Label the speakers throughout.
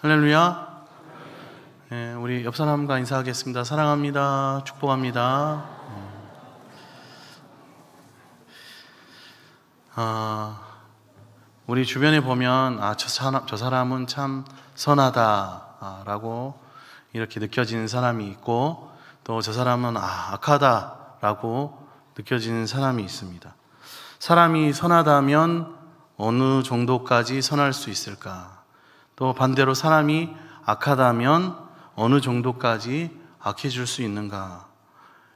Speaker 1: 할렐루야. 우리 옆 사람과 인사하겠습니다. 사랑합니다. 축복합니다. 우리 주변에 보면 저 사람은 참 선하다라고 이렇게 느껴지는 사람이 있고, 또 저 사람은 악하다라고 느껴지는 사람이 있습니다. 사람이 선하다면 어느 정도까지 선할 수 있을까? 또 반대로 사람이 악하다면 어느 정도까지 악해질 수 있는가?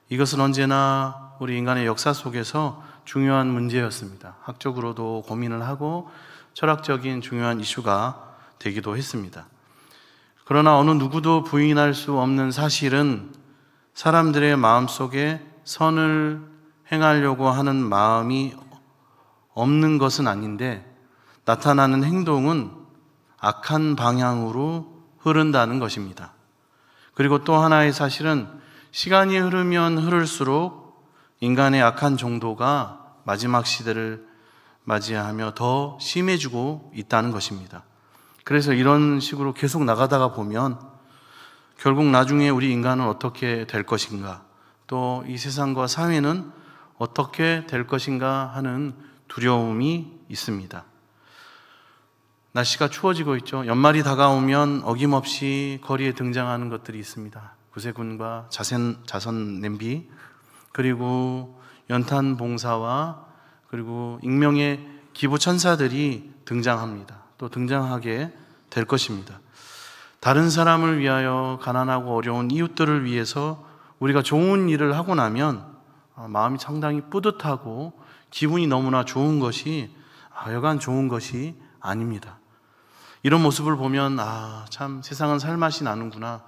Speaker 1: 이것은 언제나 우리 인간의 역사 속에서 중요한 문제였습니다. 학적으로도 고민을 하고 철학적인 중요한 이슈가 되기도 했습니다. 그러나 어느 누구도 부인할 수 없는 사실은 사람들의 마음속에 선을 행하려고 하는 마음이 없는 것은 아닌데, 나타나는 행동은 악한 방향으로 흐른다는 것입니다. 그리고 또 하나의 사실은 시간이 흐르면 흐를수록 인간의 악한 정도가 마지막 시대를 맞이하며 더 심해지고 있다는 것입니다. 그래서 이런 식으로 계속 나가다가 보면 결국 나중에 우리 인간은 어떻게 될 것인가, 또 이 세상과 사회는 어떻게 될 것인가 하는 두려움이 있습니다. 날씨가 추워지고 있죠. 연말이 다가오면 어김없이 거리에 등장하는 것들이 있습니다. 구세군과 자선 냄비, 그리고 연탄 봉사와 그리고 익명의 기부 천사들이 등장합니다. 또 등장하게 될 것입니다. 다른 사람을 위하여, 가난하고 어려운 이웃들을 위해서 우리가 좋은 일을 하고 나면 마음이 상당히 뿌듯하고 기분이 너무나 좋은 것이 여간 좋은 것이 아닙니다. 이런 모습을 보면 참 세상은 살맛이 나는구나,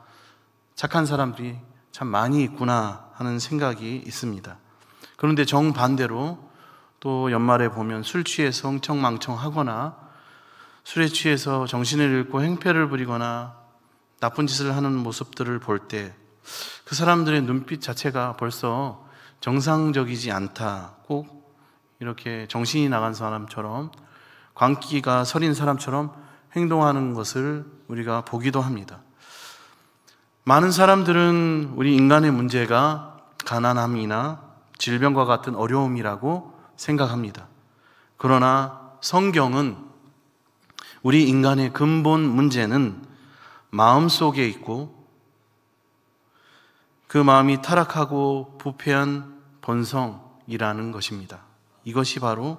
Speaker 1: 착한 사람들이 참 많이 있구나 하는 생각이 있습니다. 그런데 정반대로 또 연말에 보면 술 취해서 흥청망청하거나 술에 취해서 정신을 잃고 행패를 부리거나 나쁜 짓을 하는 모습들을 볼 때 그 사람들의 눈빛 자체가 벌써 정상적이지 않다, 꼭 이렇게 정신이 나간 사람처럼, 광기가 서린 사람처럼 행동하는 것을 우리가 보기도 합니다. 많은 사람들은 우리 인간의 문제가 가난함이나 질병과 같은 어려움이라고 생각합니다. 그러나 성경은 우리 인간의 근본 문제는 마음속에 있고, 그 마음이 타락하고 부패한 본성이라는 것입니다. 이것이 바로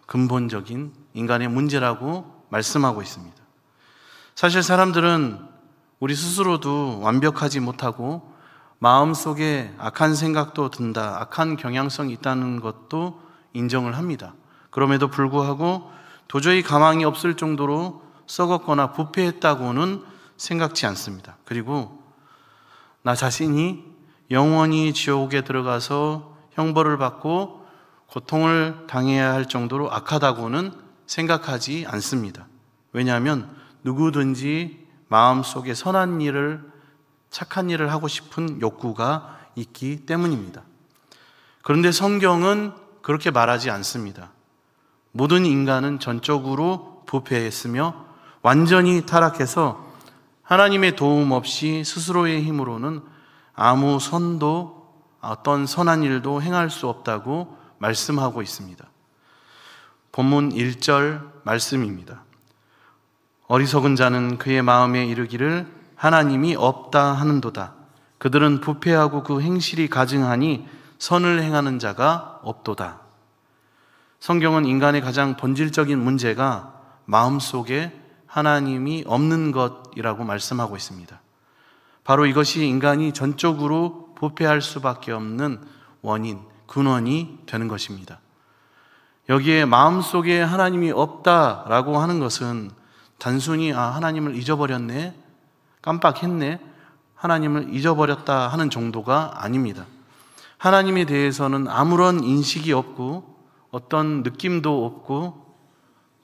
Speaker 1: 근본적인 인간의 문제라고 말씀하고 있습니다. 사실 사람들은 우리 스스로도 완벽하지 못하고 마음속에 악한 생각도 든다, 악한 경향성이 있다는 것도 인정을 합니다. 그럼에도 불구하고 도저히 가망이 없을 정도로 썩었거나 부패했다고는 생각지 않습니다. 그리고 나 자신이 영원히 지옥에 들어가서 형벌을 받고 고통을 당해야 할 정도로 악하다고는 생각하지 않습니다. 왜냐하면 누구든지 마음속에 선한 일을, 착한 일을 하고 싶은 욕구가 있기 때문입니다. 그런데 성경은 그렇게 말하지 않습니다. 모든 인간은 전적으로 부패했으며 완전히 타락해서 하나님의 도움 없이 스스로의 힘으로는 아무 선도, 어떤 선한 일도 행할 수 없다고 말씀하고 있습니다. 본문 1절 말씀입니다. 어리석은 자는 그의 마음에 이르기를 하나님이 없다 하는도다. 그들은 부패하고 그 행실이 가증하니 선을 행하는 자가 없도다. 성경은 인간의 가장 본질적인 문제가 마음속에 하나님이 없는 것이라고 말씀하고 있습니다. 바로 이것이 인간이 전적으로 부패할 수밖에 없는 원인, 근원이 되는 것입니다. 여기에 마음속에 하나님이 없다라고 하는 것은 단순히 하나님을 잊어버렸네, 깜빡했네, 하나님을 잊어버렸다 하는 정도가 아닙니다. 하나님에 대해서는 아무런 인식이 없고 어떤 느낌도 없고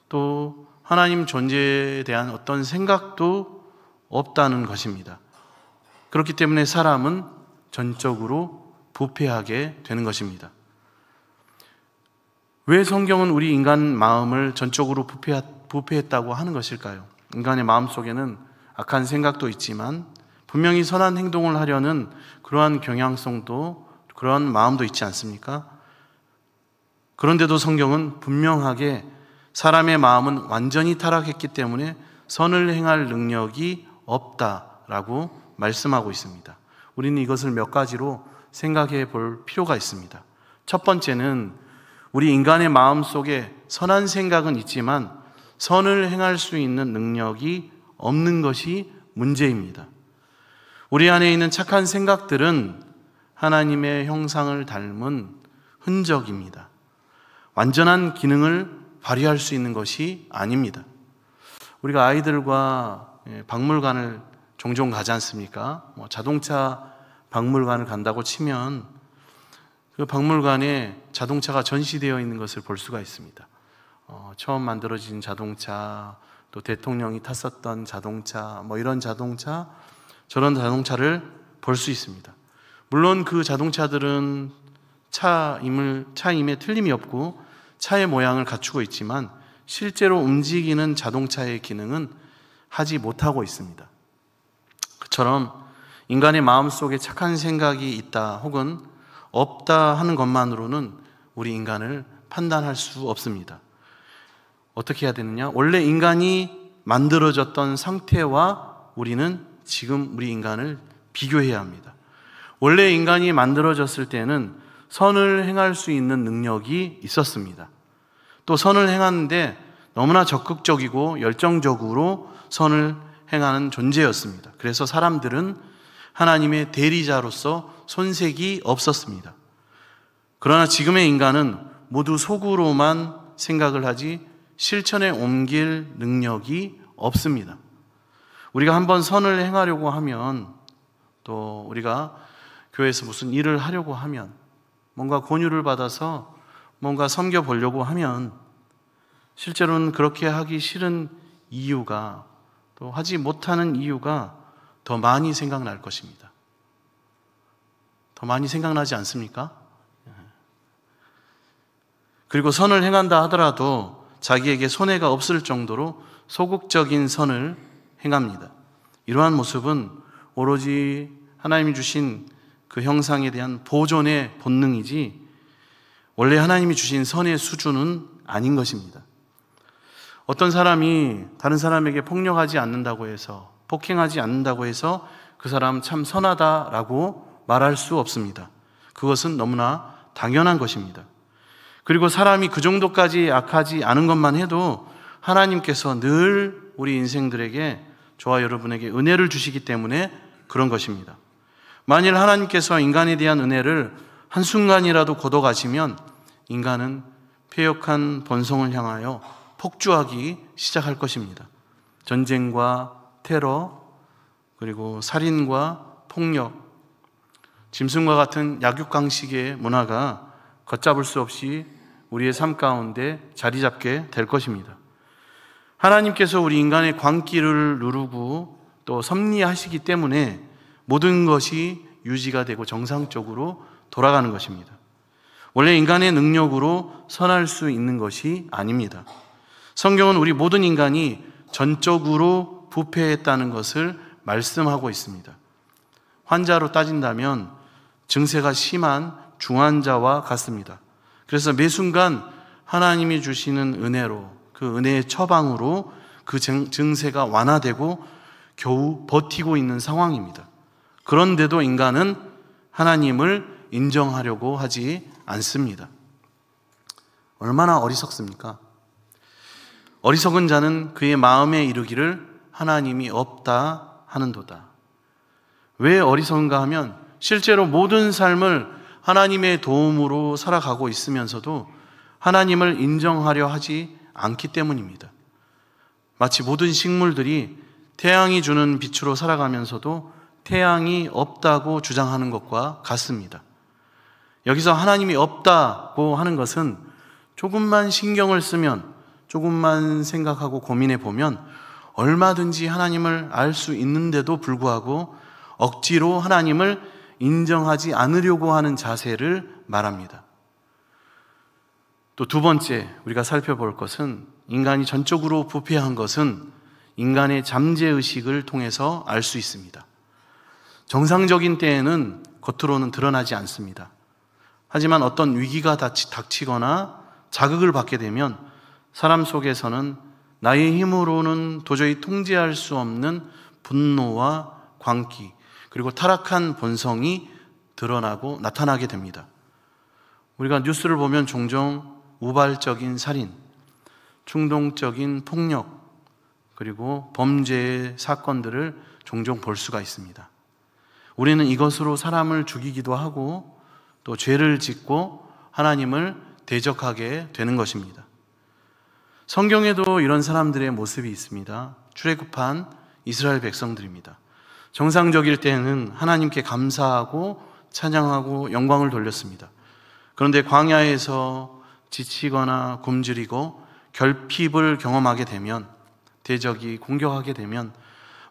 Speaker 1: 또 하나님 존재에 대한 어떤 생각도 없다는 것입니다. 그렇기 때문에 사람은 전적으로 부패하게 되는 것입니다. 왜 성경은 우리 인간 마음을 전적으로 부패했다고 하는 것일까요? 인간의 마음 속에는 악한 생각도 있지만 분명히 선한 행동을 하려는 그러한 경향성도, 그러한 마음도 있지 않습니까? 그런데도 성경은 분명하게 사람의 마음은 완전히 타락했기 때문에 선을 행할 능력이 없다라고 말씀하고 있습니다. 우리는 이것을 몇 가지로 생각해 볼 필요가 있습니다. 첫 번째는 우리 인간의 마음 속에 선한 생각은 있지만 선을 행할 수 있는 능력이 없는 것이 문제입니다. 우리 안에 있는 착한 생각들은 하나님의 형상을 닮은 흔적입니다. 완전한 기능을 발휘할 수 있는 것이 아닙니다. 우리가 아이들과 박물관을 종종 가지 않습니까? 자동차 박물관을 간다고 치면 그 박물관에 자동차가 전시되어 있는 것을 볼 수가 있습니다. 처음 만들어진 자동차, 또 대통령이 탔었던 자동차, 이런 자동차, 저런 자동차를 볼 수 있습니다. 물론 그 자동차들은 차임에 틀림이 없고 차의 모양을 갖추고 있지만 실제로 움직이는 자동차의 기능은 하지 못하고 있습니다. 그처럼 인간의 마음속에 착한 생각이 있다 혹은 없다 하는 것만으로는 우리 인간을 판단할 수 없습니다. 어떻게 해야 되느냐? 원래 인간이 만들어졌던 상태와 우리는 지금 우리 인간을 비교해야 합니다. 원래 인간이 만들어졌을 때는 선을 행할 수 있는 능력이 있었습니다. 또 선을 행하는데 너무나 적극적이고 열정적으로 선을 행하는 존재였습니다. 그래서 사람들은 하나님의 대리자로서 손색이 없었습니다. 그러나 지금의 인간은 모두 속으로만 생각을 하지 실천에 옮길 능력이 없습니다. 우리가 한번 선을 행하려고 하면, 또 우리가 교회에서 무슨 일을 하려고 하면, 뭔가 권유를 받아서 뭔가 섬겨보려고 하면 실제로는 그렇게 하기 싫은 이유가, 또 하지 못하는 이유가 더 많이 생각날 것입니다. 더 많이 생각나지 않습니까? 그리고 선을 행한다 하더라도 자기에게 손해가 없을 정도로 소극적인 선을 행합니다. 이러한 모습은 오로지 하나님이 주신 그 형상에 대한 보존의 본능이지 원래 하나님이 주신 선의 수준은 아닌 것입니다. 어떤 사람이 다른 사람에게 폭력하지 않는다고 해서, 폭행하지 않는다고 해서 그 사람 참 선하다라고 말할 수 없습니다. 그것은 너무나 당연한 것입니다. 그리고 사람이 그 정도까지 악하지 않은 것만 해도 하나님께서 늘 우리 인생들에게, 저와 여러분에게 은혜를 주시기 때문에 그런 것입니다. 만일 하나님께서 인간에 대한 은혜를 한순간이라도 거둬가시면 인간은 패역한 본성을 향하여 폭주하기 시작할 것입니다. 전쟁과 테러, 그리고 살인과 폭력, 짐승과 같은 약육강식의 문화가 걷잡을 수 없이 우리의 삶 가운데 자리 잡게 될 것입니다. 하나님께서 우리 인간의 광기를 누르고 또 섭리하시기 때문에 모든 것이 유지가 되고 정상적으로 돌아가는 것입니다. 원래 인간의 능력으로 선할 수 있는 것이 아닙니다. 성경은 우리 모든 인간이 전적으로 부패했다는 것을 말씀하고 있습니다. 환자로 따진다면 증세가 심한 중환자와 같습니다. 그래서 매 순간 하나님이 주시는 은혜로, 그 은혜의 처방으로 그 증세가 완화되고 겨우 버티고 있는 상황입니다. 그런데도 인간은 하나님을 인정하려고 하지 않습니다. 얼마나 어리석습니까? 어리석은 자는 그의 마음에 이르기를 하나님이 없다 하는도다. 왜 어리석은가 하면 실제로 모든 삶을 하나님의 도움으로 살아가고 있으면서도 하나님을 인정하려 하지 않기 때문입니다. 마치 모든 식물들이 태양이 주는 빛으로 살아가면서도 태양이 없다고 주장하는 것과 같습니다. 여기서 하나님이 없다고 하는 것은 조금만 신경을 쓰면, 조금만 생각하고 고민해 보면 얼마든지 하나님을 알 수 있는데도 불구하고 억지로 하나님을 인정하지 않으려고 하는 자세를 말합니다. 또 두 번째 우리가 살펴볼 것은, 인간이 전적으로 부패한 것은 인간의 잠재의식을 통해서 알 수 있습니다. 정상적인 때에는 겉으로는 드러나지 않습니다. 하지만 어떤 위기가 닥치거나 자극을 받게 되면 사람 속에서는 나의 힘으로는 도저히 통제할 수 없는 분노와 광기, 그리고 타락한 본성이 드러나고 나타나게 됩니다. 우리가 뉴스를 보면 종종 우발적인 살인, 충동적인 폭력, 그리고 범죄의 사건들을 종종 볼 수가 있습니다. 우리는 이것으로 사람을 죽이기도 하고 또 죄를 짓고 하나님을 대적하게 되는 것입니다. 성경에도 이런 사람들의 모습이 있습니다. 출애굽한 이스라엘 백성들입니다. 정상적일 때는 하나님께 감사하고 찬양하고 영광을 돌렸습니다. 그런데 광야에서 지치거나 굶주리고 결핍을 경험하게 되면, 대적이 공격하게 되면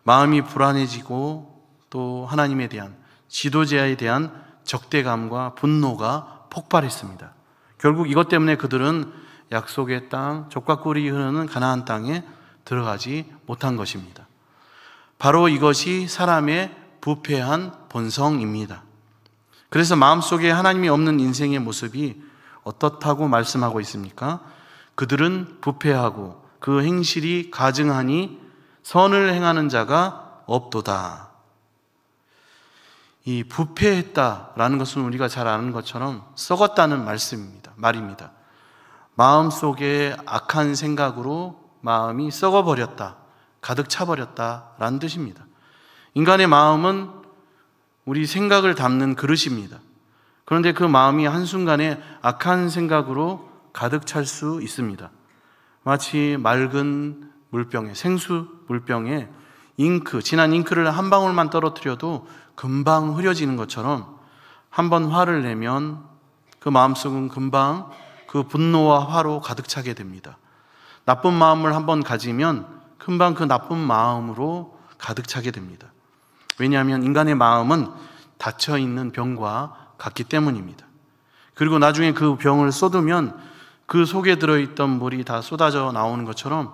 Speaker 1: 마음이 불안해지고 또 하나님에 대한, 지도자에 대한 적대감과 분노가 폭발했습니다. 결국 이것 때문에 그들은 약속의 땅, 젖과 꿀이 흐르는 가나안 땅에 들어가지 못한 것입니다. 바로 이것이 사람의 부패한 본성입니다. 그래서 마음속에 하나님이 없는 인생의 모습이 어떻다고 말씀하고 있습니까? 그들은 부패하고 그 행실이 가증하니 선을 행하는 자가 없도다. 이 부패했다라는 것은 우리가 잘 아는 것처럼 썩었다는 말입니다. 마음속에 악한 생각으로 마음이 썩어버렸다, 가득 차버렸다라는 뜻입니다. 인간의 마음은 우리 생각을 담는 그릇입니다. 그런데 그 마음이 한순간에 악한 생각으로 가득 찰 수 있습니다. 마치 맑은 물병에, 생수 물병에 진한 잉크를 한 방울만 떨어뜨려도 금방 흐려지는 것처럼 한번 화를 내면 그 마음속은 금방 그 분노와 화로 가득 차게 됩니다. 나쁜 마음을 한번 가지면 금방 그 나쁜 마음으로 가득 차게 됩니다. 왜냐하면 인간의 마음은 닫혀있는 병과 같기 때문입니다. 그리고 나중에 그 병을 쏟으면 그 속에 들어있던 물이 다 쏟아져 나오는 것처럼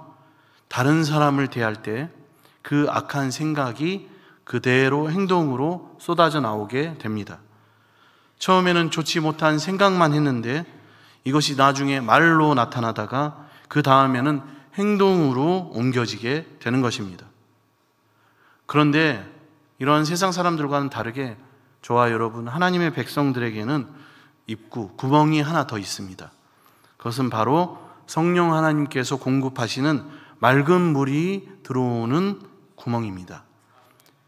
Speaker 1: 다른 사람을 대할 때 그 악한 생각이 그대로 행동으로 쏟아져 나오게 됩니다. 처음에는 좋지 못한 생각만 했는데 이것이 나중에 말로 나타나다가 그 다음에는 행동으로 옮겨지게 되는 것입니다. 그런데 이런 세상 사람들과는 다르게 저와 여러분, 하나님의 백성들에게는 구멍이 하나 더 있습니다. 그것은 바로 성령 하나님께서 공급하시는 맑은 물이 들어오는 구멍입니다.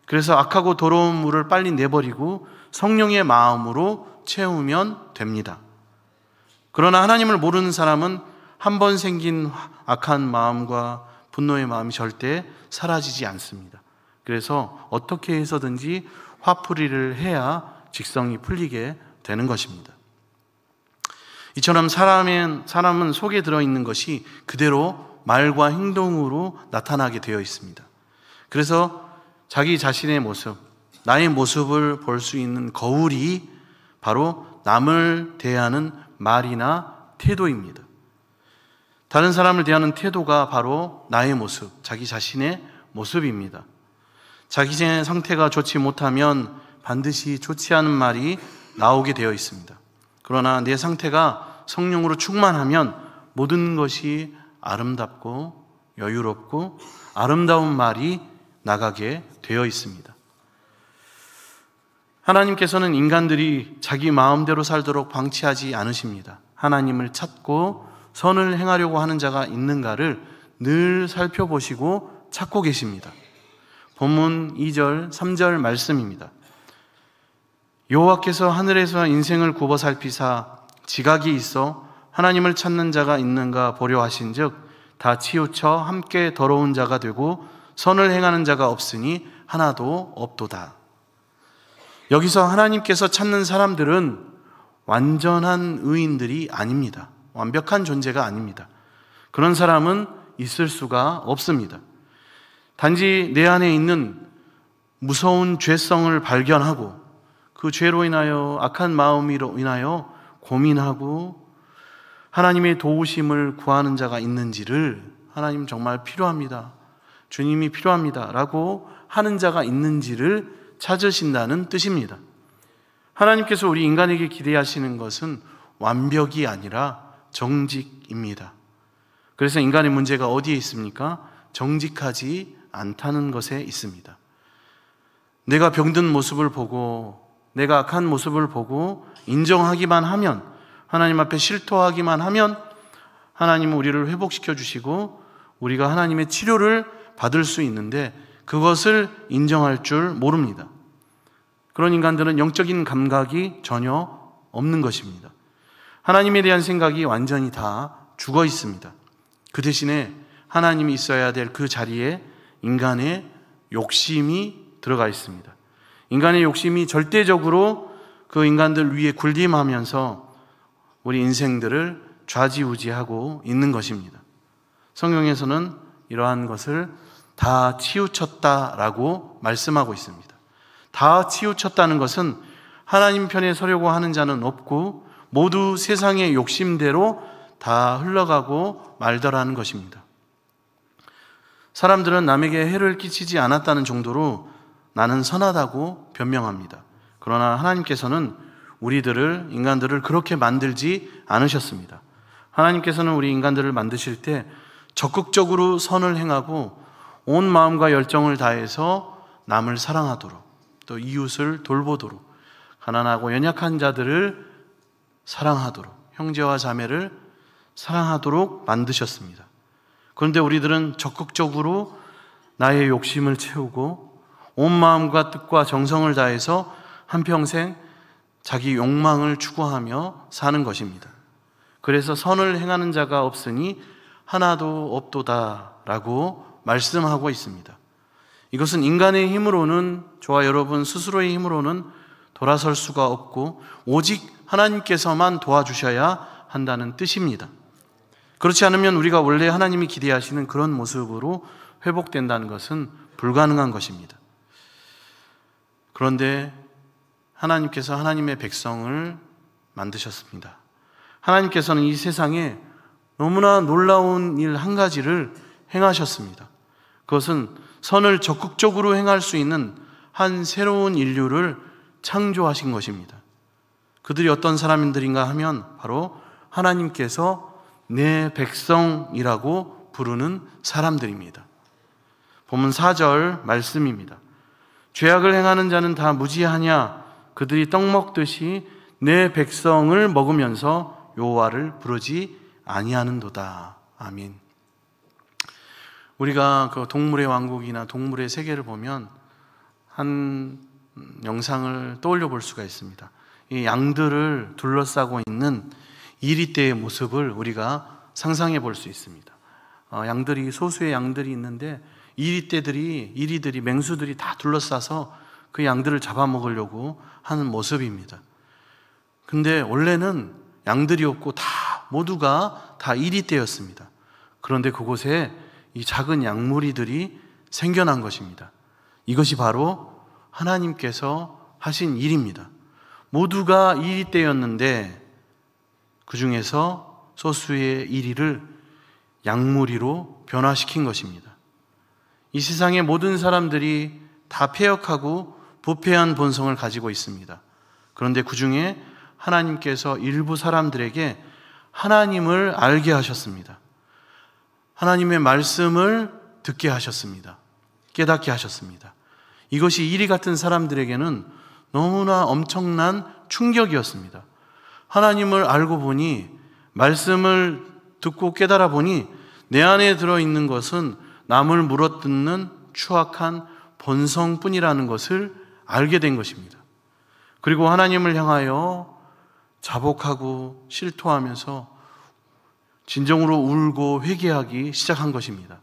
Speaker 1: 그래서 악하고 더러운 물을 빨리 내버리고 성령의 마음으로 채우면 됩니다. 그러나 하나님을 모르는 사람은 한 번 생긴 악한 마음과 분노의 마음이 절대 사라지지 않습니다. 그래서 어떻게 해서든지 화풀이를 해야 직성이 풀리게 되는 것입니다. 이처럼 사람은 속에 들어있는 것이 그대로 말과 행동으로 나타나게 되어 있습니다. 그래서 자기 자신의 모습, 나의 모습을 볼 수 있는 거울이 바로 남을 대하는 말이나 태도입니다. 다른 사람을 대하는 태도가 바로 나의 모습, 자기 자신의 모습입니다. 자기 자신의 상태가 좋지 못하면 반드시 좋지 않은 말이 나오게 되어 있습니다. 그러나 내 상태가 성령으로 충만하면 모든 것이 아름답고 여유롭고 아름다운 말이 나가게 되어 있습니다. 하나님께서는 인간들이 자기 마음대로 살도록 방치하지 않으십니다. 하나님을 찾고 선을 행하려고 하는 자가 있는가를 늘 살펴보시고 찾고 계십니다. 본문 2절, 3절 말씀입니다. 여호와께서 하늘에서 인생을 굽어 살피사 지각이 있어 하나님을 찾는 자가 있는가 보려 하신즉 다 치우쳐 함께 더러운 자가 되고 선을 행하는 자가 없으니 하나도 없도다. 여기서 하나님께서 찾는 사람들은 완전한 의인들이 아닙니다. 완벽한 존재가 아닙니다. 그런 사람은 있을 수가 없습니다. 단지 내 안에 있는 무서운 죄성을 발견하고 그 죄로 인하여 악한 마음으로 인하여 고민하고 하나님의 도우심을 구하는 자가 있는지를 하나님 정말 필요합니다. 주님이 필요합니다 라고 하는 자가 있는지를 찾으신다는 뜻입니다. 하나님께서 우리 인간에게 기대하시는 것은 완벽이 아니라 정직입니다. 그래서 인간의 문제가 어디에 있습니까? 정직하지 않다는 것에 있습니다. 내가 병든 모습을 보고, 내가 악한 모습을 보고 인정하기만 하면, 하나님 앞에 실토하기만 하면 하나님은 우리를 회복시켜 주시고 우리가 하나님의 치료를 받을 수 있는데, 그것을 인정할 줄 모릅니다. 그런 인간들은 영적인 감각이 전혀 없는 것입니다. 하나님에 대한 생각이 완전히 다 죽어 있습니다. 그 대신에 하나님이 있어야 될 그 자리에 인간의 욕심이 들어가 있습니다. 인간의 욕심이 절대적으로 그 인간들 위에 군림하면서 우리 인생들을 좌지우지하고 있는 것입니다. 성경에서는 이러한 것을 다 치우쳤다라고 말씀하고 있습니다. 다 치우쳤다는 것은 하나님 편에 서려고 하는 자는 없고 모두 세상의 욕심대로 다 흘러가고 말더라는 것입니다. 사람들은 남에게 해를 끼치지 않았다는 정도로 나는 선하다고 변명합니다. 그러나 하나님께서는 인간들을 그렇게 만들지 않으셨습니다. 하나님께서는 우리 인간들을 만드실 때 적극적으로 선을 행하고 온 마음과 열정을 다해서 남을 사랑하도록, 또 이웃을 돌보도록, 가난하고 연약한 자들을 사랑하도록, 형제와 자매를 사랑하도록 만드셨습니다. 그런데 우리들은 적극적으로 나의 욕심을 채우고 온 마음과 뜻과 정성을 다해서 한평생 자기 욕망을 추구하며 사는 것입니다. 그래서 선을 행하는 자가 없으니 하나도 없도다라고 말씀하고 있습니다. 이것은 인간의 힘으로는, 저와 여러분 스스로의 힘으로는 돌아설 수가 없고 오직 하나님께서만 도와주셔야 한다는 뜻입니다. 그렇지 않으면 우리가 원래 하나님이 기대하시는 그런 모습으로 회복된다는 것은 불가능한 것입니다. 그런데 하나님께서 하나님의 백성을 만드셨습니다. 하나님께서는 이 세상에 너무나 놀라운 일 한 가지를 행하셨습니다. 그것은 선을 적극적으로 행할 수 있는 한 새로운 인류를 창조하신 것입니다. 그들이 어떤 사람들인가 하면 바로 하나님께서 내 백성이라고 부르는 사람들입니다. 본문 4절 말씀입니다. 죄악을 행하는 자는 다 무지하냐? 그들이 떡 먹듯이 내 백성을 먹으면서 여호와를 부르지 아니하는도다. 아멘. 우리가 그 동물의 왕국이나 동물의 세계를 보면 한 영상을 떠올려 볼 수가 있습니다. 이 양들을 둘러싸고 있는 이리떼의 모습을 우리가 상상해 볼 수 있습니다. 소수의 양들이 있는데 이리들이, 맹수들이 다 둘러싸서 그 양들을 잡아먹으려고 하는 모습입니다. 근데 원래는 양들이 없고 모두가 다 이리떼였습니다. 그런데 그곳에 이 작은 양무리들이 생겨난 것입니다. 이것이 바로 하나님께서 하신 일입니다. 모두가 이리떼였는데 그 중에서 소수의 이리를 양무리로 변화시킨 것입니다. 이 세상의 모든 사람들이 다 패역하고 부패한 본성을 가지고 있습니다. 그런데 그 중에 하나님께서 일부 사람들에게 하나님을 알게 하셨습니다. 하나님의 말씀을 듣게 하셨습니다. 깨닫게 하셨습니다. 이것이 이리 같은 사람들에게는 너무나 엄청난 충격이었습니다. 하나님을 알고 보니, 말씀을 듣고 깨달아 보니 내 안에 들어있는 것은 남을 물어뜯는 추악한 본성뿐이라는 것을 알게 된 것입니다. 그리고 하나님을 향하여 자복하고 실토하면서 진정으로 울고 회개하기 시작한 것입니다.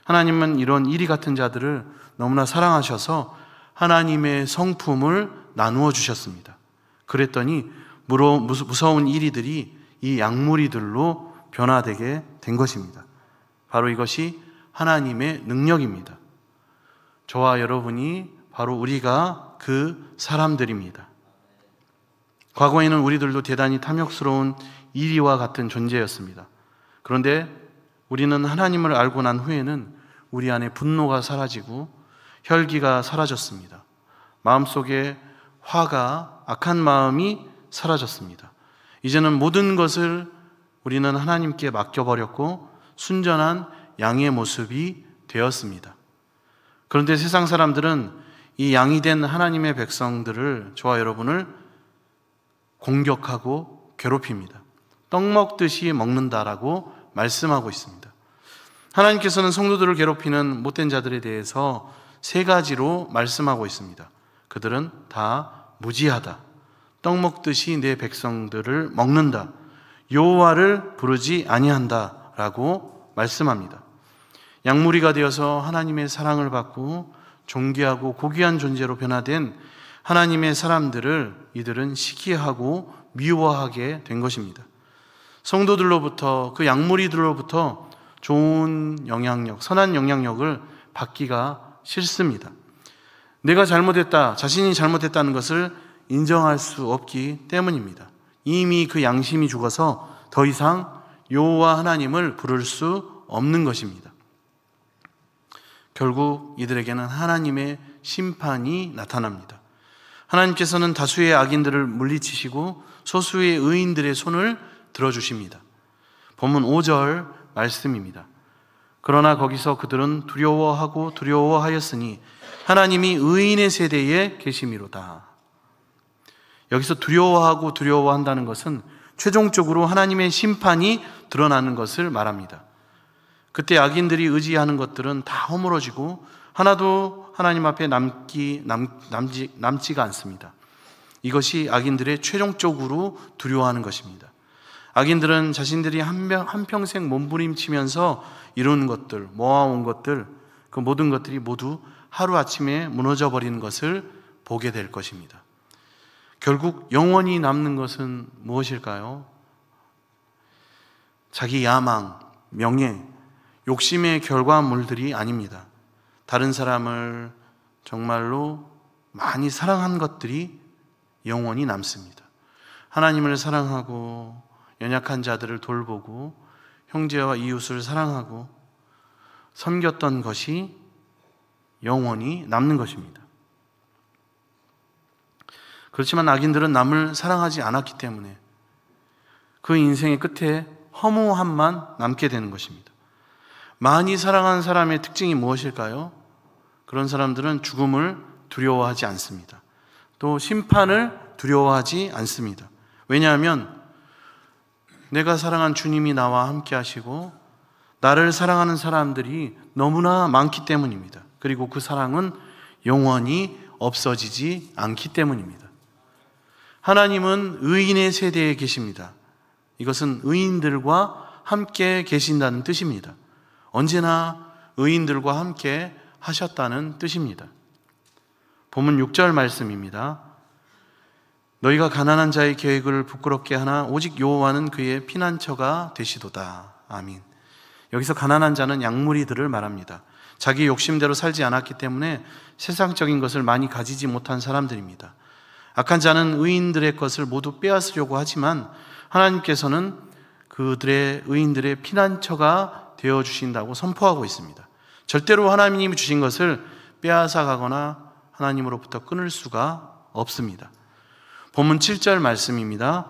Speaker 1: 하나님은 이런 이리 같은 자들을 너무나 사랑하셔서 하나님의 성품을 나누어 주셨습니다. 그랬더니 무서운 이리들이 이 양무리들로 변화되게 된 것입니다. 바로 이것이 하나님의 능력입니다. 저와 여러분이 바로 우리가 그 사람들입니다. 과거에는 우리들도 대단히 탐욕스러운 이리와 같은 존재였습니다. 그런데 우리는 하나님을 알고 난 후에는 우리 안에 분노가 사라지고 혈기가 사라졌습니다. 마음속에 화가, 악한 마음이 사라졌습니다. 이제는 모든 것을 우리는 하나님께 맡겨버렸고 순전한 양의 모습이 되었습니다. 그런데 세상 사람들은 이 양이 된 하나님의 백성들을, 저와 여러분을 공격하고 괴롭힙니다. 떡 먹듯이 먹는다라고 말씀하고 있습니다. 하나님께서는 성도들을 괴롭히는 못된 자들에 대해서 세 가지로 말씀하고 있습니다. 그들은 다 무지하다, 떡 먹듯이 내 백성들을 먹는다, 여호와를 부르지 아니한다 라고 말씀합니다. 양무리가 되어서 하나님의 사랑을 받고 존귀하고 고귀한 존재로 변화된 하나님의 사람들을 이들은 시기하고 미워하게 된 것입니다. 성도들로부터, 그 양무리들로부터 좋은 영향력, 선한 영향력을 받기가 싫습니다. 내가 잘못했다, 자신이 잘못했다는 것을 인정할 수 없기 때문입니다. 이미 그 양심이 죽어서 더 이상 여호와 하나님을 부를 수 없는 것입니다. 결국 이들에게는 하나님의 심판이 나타납니다. 하나님께서는 다수의 악인들을 물리치시고 소수의 의인들의 손을 들어주십니다. 본문 5절 말씀입니다. 그러나 거기서 그들은 두려워하고 두려워하였으니 하나님이 의인의 세대에 계심이로다. 여기서 두려워하고 두려워한다는 것은 최종적으로 하나님의 심판이 드러나는 것을 말합니다. 그때 악인들이 의지하는 것들은 다 허물어지고 하나도 하나님 앞에 남지가 않습니다. 이것이 악인들의 최종적으로 두려워하는 것입니다. 악인들은 자신들이 한평생 몸부림치면서 이룬 것들, 모아온 것들, 그 모든 것들이 모두 하루아침에 무너져 버리는 것을 보게 될 것입니다. 결국 영원히 남는 것은 무엇일까요? 자기 야망, 명예, 욕심의 결과물들이 아닙니다. 다른 사람을 정말로 많이 사랑한 것들이 영원히 남습니다. 하나님을 사랑하고 연약한 자들을 돌보고 형제와 이웃을 사랑하고 섬겼던 것이 영원히 남는 것입니다. 그렇지만 악인들은 남을 사랑하지 않았기 때문에 그 인생의 끝에 허무함만 남게 되는 것입니다. 많이 사랑한 사람의 특징이 무엇일까요? 그런 사람들은 죽음을 두려워하지 않습니다. 또 심판을 두려워하지 않습니다. 왜냐하면 내가 사랑한 주님이 나와 함께 하시고 나를 사랑하는 사람들이 너무나 많기 때문입니다. 그리고 그 사랑은 영원히 없어지지 않기 때문입니다. 하나님은 의인의 세대에 계십니다. 이것은 의인들과 함께 계신다는 뜻입니다. 언제나 의인들과 함께 하셨다는 뜻입니다. 본문 6절 말씀입니다. 너희가 가난한 자의 계획을 부끄럽게 하나 오직 여호와는 그의 피난처가 되시도다. 아멘. 여기서 가난한 자는 양무리들을 말합니다. 자기 욕심대로 살지 않았기 때문에 세상적인 것을 많이 가지지 못한 사람들입니다. 악한 자는 의인들의 것을 모두 빼앗으려고 하지만 하나님께서는 그들의 의인들의 피난처가 되어주신다고 선포하고 있습니다. 절대로 하나님이 주신 것을 빼앗아 가거나 하나님으로부터 끊을 수가 없습니다. 본문 7절 말씀입니다.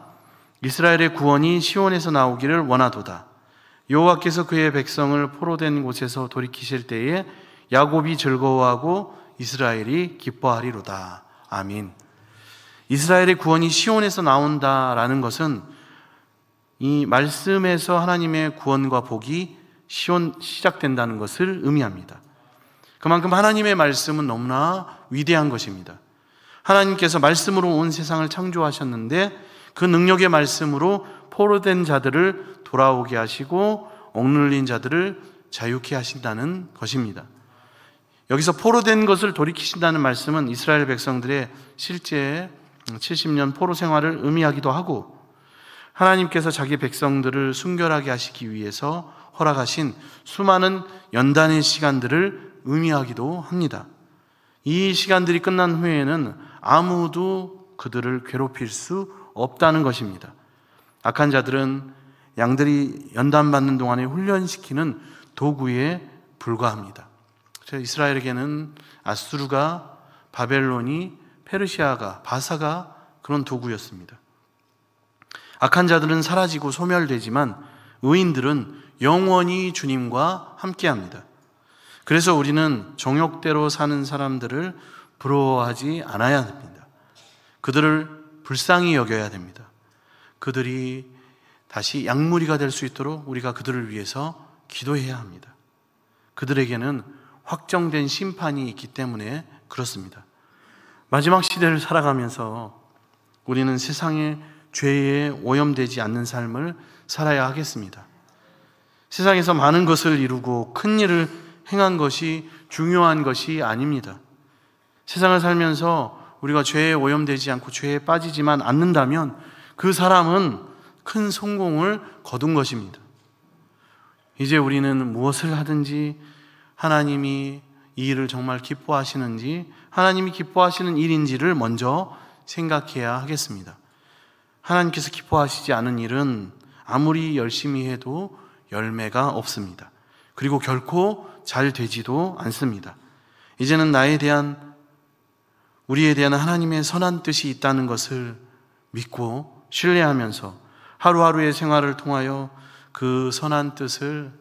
Speaker 1: 이스라엘의 구원이 시온에서 나오기를 원하도다. 여호와께서 그의 백성을 포로된 곳에서 돌이키실 때에 야곱이 즐거워하고 이스라엘이 기뻐하리로다. 아멘. 이스라엘의 구원이 시온에서 나온다라는 것은 이 말씀에서 하나님의 구원과 복이 시작된다는 것을 의미합니다. 그만큼 하나님의 말씀은 너무나 위대한 것입니다. 하나님께서 말씀으로 온 세상을 창조하셨는데 그 능력의 말씀으로 포로된 자들을 돌아오게 하시고 억눌린 자들을 자유케 하신다는 것입니다. 여기서 포로된 것을 돌이키신다는 말씀은 이스라엘 백성들의 실제 70년 포로 생활을 의미하기도 하고 하나님께서 자기 백성들을 순결하게 하시기 위해서 허락하신 수많은 연단의 시간들을 의미하기도 합니다. 이 시간들이 끝난 후에는 아무도 그들을 괴롭힐 수 없다는 것입니다. 악한 자들은 양들이 연단받는 동안에 훈련시키는 도구에 불과합니다. 이스라엘에게는 아수르가, 바벨론이, 페르시아가, 바사가 그런 도구였습니다. 악한 자들은 사라지고 소멸되지만 의인들은 영원히 주님과 함께합니다. 그래서 우리는 정욕대로 사는 사람들을 부러워하지 않아야 됩니다. 그들을 불쌍히 여겨야 됩니다. 그들이 다시 양무리가 될 수 있도록 우리가 그들을 위해서 기도해야 합니다. 그들에게는 확정된 심판이 있기 때문에 그렇습니다. 마지막 시대를 살아가면서 우리는 세상의 죄에 오염되지 않는 삶을 살아야 하겠습니다. 세상에서 많은 것을 이루고 큰 일을 행한 것이 중요한 것이 아닙니다. 세상을 살면서 우리가 죄에 오염되지 않고 죄에 빠지지만 않는다면 그 사람은 큰 성공을 거둔 것입니다. 이제 우리는 무엇을 하든지 하나님이 이 일을 정말 기뻐하시는지, 하나님이 기뻐하시는 일인지를 먼저 생각해야 하겠습니다. 하나님께서 기뻐하시지 않은 일은 아무리 열심히 해도 열매가 없습니다. 그리고 결코 잘 되지도 않습니다. 이제는 우리에 대한 하나님의 선한 뜻이 있다는 것을 믿고 신뢰하면서 하루하루의 생활을 통하여 그 선한 뜻을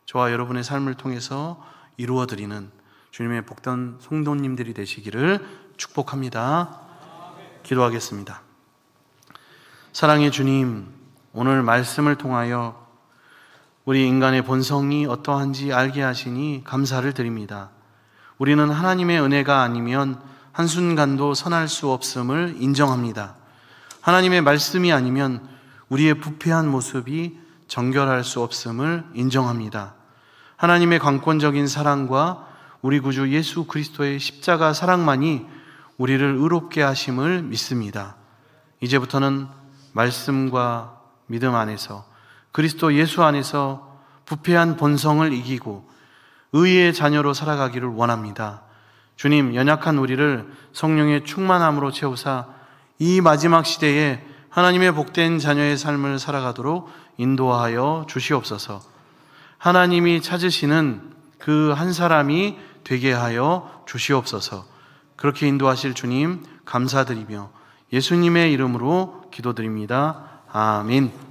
Speaker 1: 저와 여러분의 삶을 통해서 이루어드리는 주님의 복된 성도님들이 되시기를 축복합니다. 기도하겠습니다. 사랑의 주님, 오늘 말씀을 통하여 우리 인간의 본성이 어떠한지 알게 하시니 감사를 드립니다. 우리는 하나님의 은혜가 아니면 한순간도 선할 수 없음을 인정합니다. 하나님의 말씀이 아니면 우리의 부패한 모습이 정결할 수 없음을 인정합니다. 하나님의 강권적인 사랑과 우리 구주 예수 그리스도의 십자가 사랑만이 우리를 의롭게 하심을 믿습니다. 이제부터는 말씀과 믿음 안에서 그리스도 예수 안에서 부패한 본성을 이기고 의의 자녀로 살아가기를 원합니다. 주님, 연약한 우리를 성령의 충만함으로 채우사 이 마지막 시대에 하나님의 복된 자녀의 삶을 살아가도록 인도하여 주시옵소서. 하나님이 찾으시는 그 한 사람이 되게 하여 주시옵소서. 그렇게 인도하실 주님 감사드리며 예수님의 이름으로 기도드립니다. 아멘.